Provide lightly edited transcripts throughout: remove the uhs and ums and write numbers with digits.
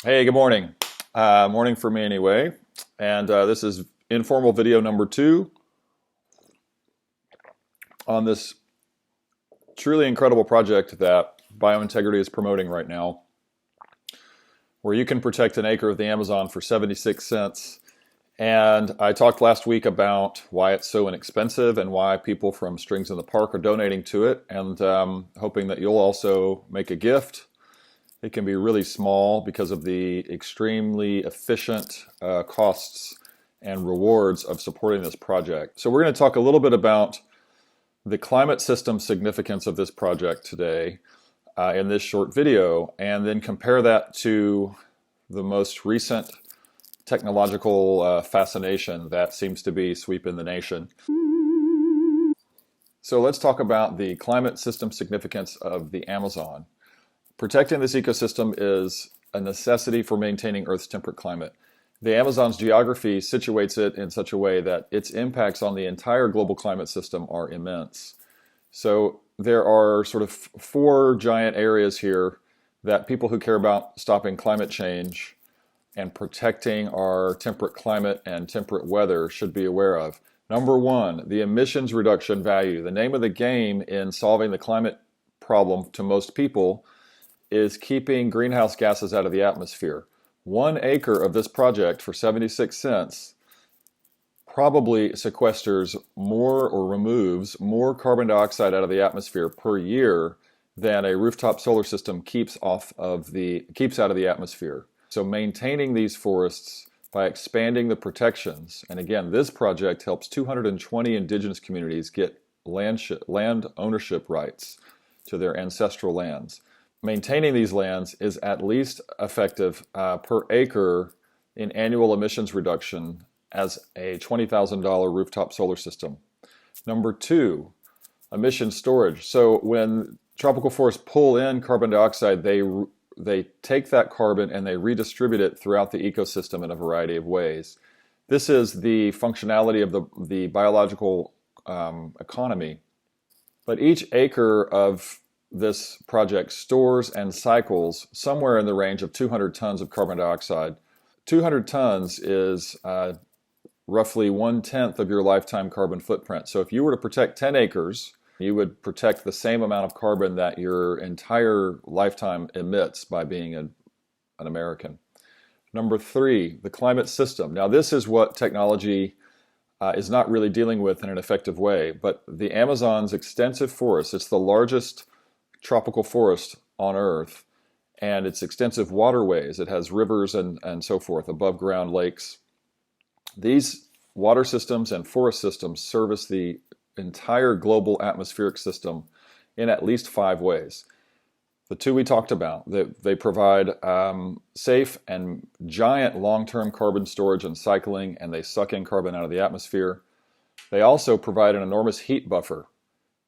Hey, good morning. Morning for me anyway. And this is informal video number 2 on this truly incredible project that BioIntegrity is promoting right now, where you can protect an acre of the Amazon for 76 cents. And I talked last week about why it's so inexpensive and why people from Strings in the Park are donating to it, and hoping that you'll also make a gift. It can be really small because of the extremely efficient costs and rewards of supporting this project. So we're going to talk a little bit about the climate system significance of this project today in this short video, and then compare that to the most recent technological fascination that seems to be sweeping the nation. So let's talk about the climate system significance of the Amazon. Protecting this ecosystem is a necessity for maintaining Earth's temperate climate. The Amazon's geography situates it in such a way that its impacts on the entire global climate system are immense. So there are sort of 4 giant areas here that people who care about stopping climate change and protecting our temperate climate and temperate weather should be aware of. Number 1, the emissions reduction value. The name of the game in solving the climate problem to most people is keeping greenhouse gases out of the atmosphere. 1 acre of this project for 76 cents probably sequesters more or removes more carbon dioxide out of the atmosphere per year than a rooftop solar system keeps out of the atmosphere. So maintaining these forests by expanding the protections, and again, this project helps 220 indigenous communities get land ownership rights to their ancestral lands. Maintaining these lands is at least effective per acre in annual emissions reduction as a $20,000 rooftop solar system. Number 2, emission storage. So when tropical forests pull in carbon dioxide, they take that carbon and they redistribute it throughout the ecosystem in a variety of ways. This is the functionality of the biological economy. But each acre of this project stores and cycles somewhere in the range of 200 tons of carbon dioxide. 200 tons is roughly 1/10 of your lifetime carbon footprint. So if you were to protect 10 acres, you would protect the same amount of carbon that your entire lifetime emits by being an American. Number 3, the climate system. Now this is what technology is not really dealing with in an effective way, but the Amazon's extensive forest, it's the largest tropical forest on Earth, and its extensive waterways, it has rivers and so forth, above ground lakes. These water systems and forest systems service the entire global atmospheric system in at least 5 ways. The 2 we talked about, they provide safe and giant long-term carbon storage and cycling, and they suck in carbon out of the atmosphere. They also provide an enormous heat buffer.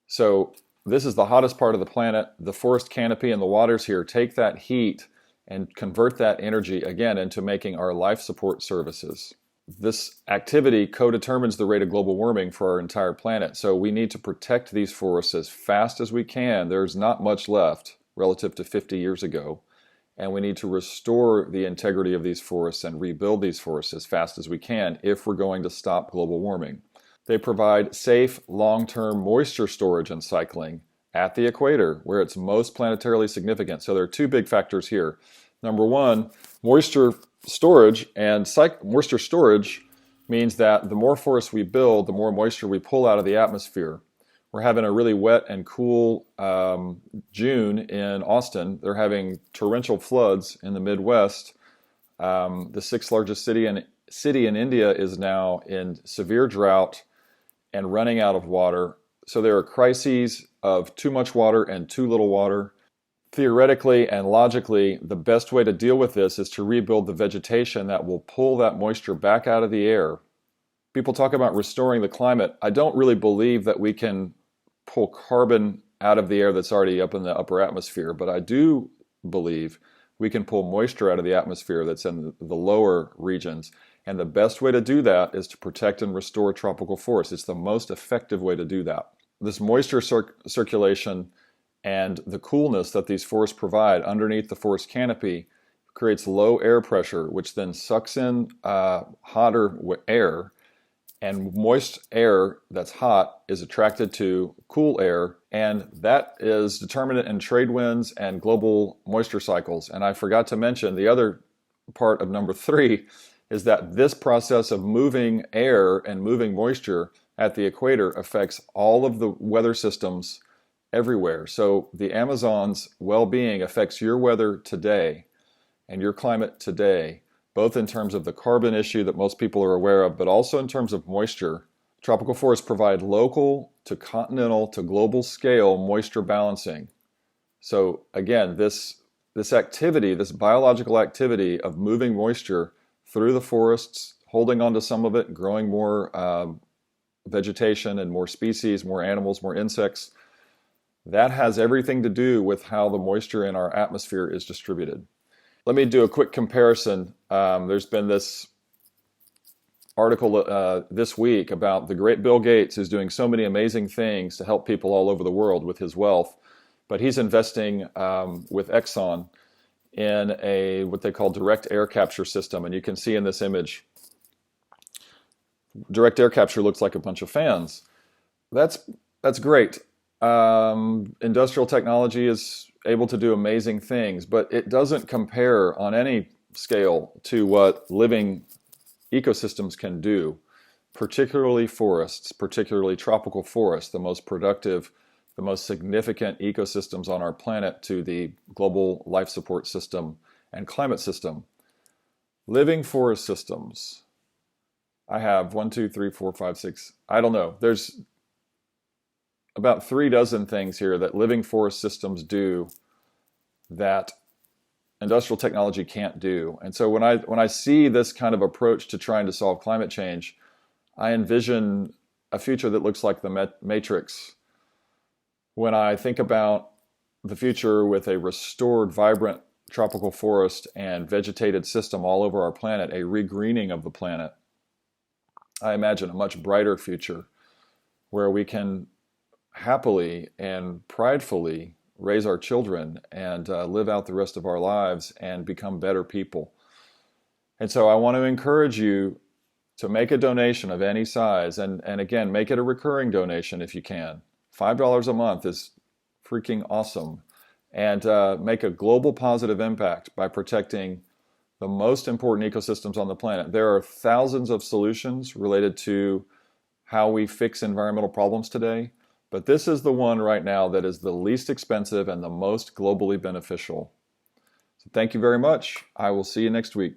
So this is the hottest part of the planet. The forest canopy and the waters here take that heat and convert that energy again into making our life support services. This activity co-determines the rate of global warming for our entire planet. So we need to protect these forests as fast as we can. There's not much left relative to 50 years ago. And we need to restore the integrity of these forests and rebuild these forests as fast as we can if we're going to stop global warming. They provide safe, long-term moisture storage and cycling at the equator, where it's most planetarily significant. So there are 2 big factors here. Number 1, moisture storage, and moisture storage means that the more forests we build, the more moisture we pull out of the atmosphere. We're having a really wet and cool June in Austin. They're having torrential floods in the Midwest. The 6th largest city in India is now in severe drought and running out of water. So there are crises of too much water and too little water. Theoretically and logically, the best way to deal with this is to rebuild the vegetation that will pull that moisture back out of the air. People talk about restoring the climate. I don't really believe that we can pull carbon out of the air that's already up in the upper atmosphere, but I do believe we can pull moisture out of the atmosphere that's in the lower regions. And the best way to do that is to protect and restore tropical forests. It's the most effective way to do that. This moisture circulation and the coolness that these forests provide underneath the forest canopy creates low air pressure, which then sucks in hotter air, and moist air that's hot is attracted to cool air, and that is determinant in trade winds and global moisture cycles. And I forgot to mention the other part of number 3 is that this process of moving air and moving moisture at the equator affects all of the weather systems everywhere. So the Amazon's well-being affects your weather today and your climate today, both in terms of the carbon issue that most people are aware of, but also in terms of moisture. Tropical forests provide local to continental to global scale moisture balancing. So again, this activity, this biological activity of moving moisture through the forests, holding onto some of it, growing more vegetation and more species, more animals, more insects, that has everything to do with how the moisture in our atmosphere is distributed. Let me do a quick comparison. There's been this article this week about the great Bill Gates, who's doing so many amazing things to help people all over the world with his wealth, but he's investing with Exxon in what they call direct air capture system. And you can see in this image, direct air capture looks like a bunch of fans. That's great. Industrial technology is able to do amazing things, but it doesn't compare on any scale to what living ecosystems can do, particularly forests, particularly tropical forests, the most productive, the most significant ecosystems on our planet to the global life support system and climate system. Living forest systems. I have 1, 2, 3, 4, 5, 6. I don't know. There's about 3 dozen things here that living forest systems do that industrial technology can't do. And so when I see this kind of approach to trying to solve climate change, I envision a future that looks like the Matrix. When I think about the future with a restored, vibrant tropical forest and vegetated system all over our planet, a regreening of the planet, I imagine a much brighter future where we can happily and pridefully raise our children and live out the rest of our lives and become better people. And so I want to encourage you to make a donation of any size, and again, make it a recurring donation if you can. $5 a month is freaking awesome. And make a global positive impact by protecting the most important ecosystems on the planet. There are thousands of solutions related to how we fix environmental problems today, but this is the one right now that is the least expensive and the most globally beneficial. So thank you very much. I will see you next week.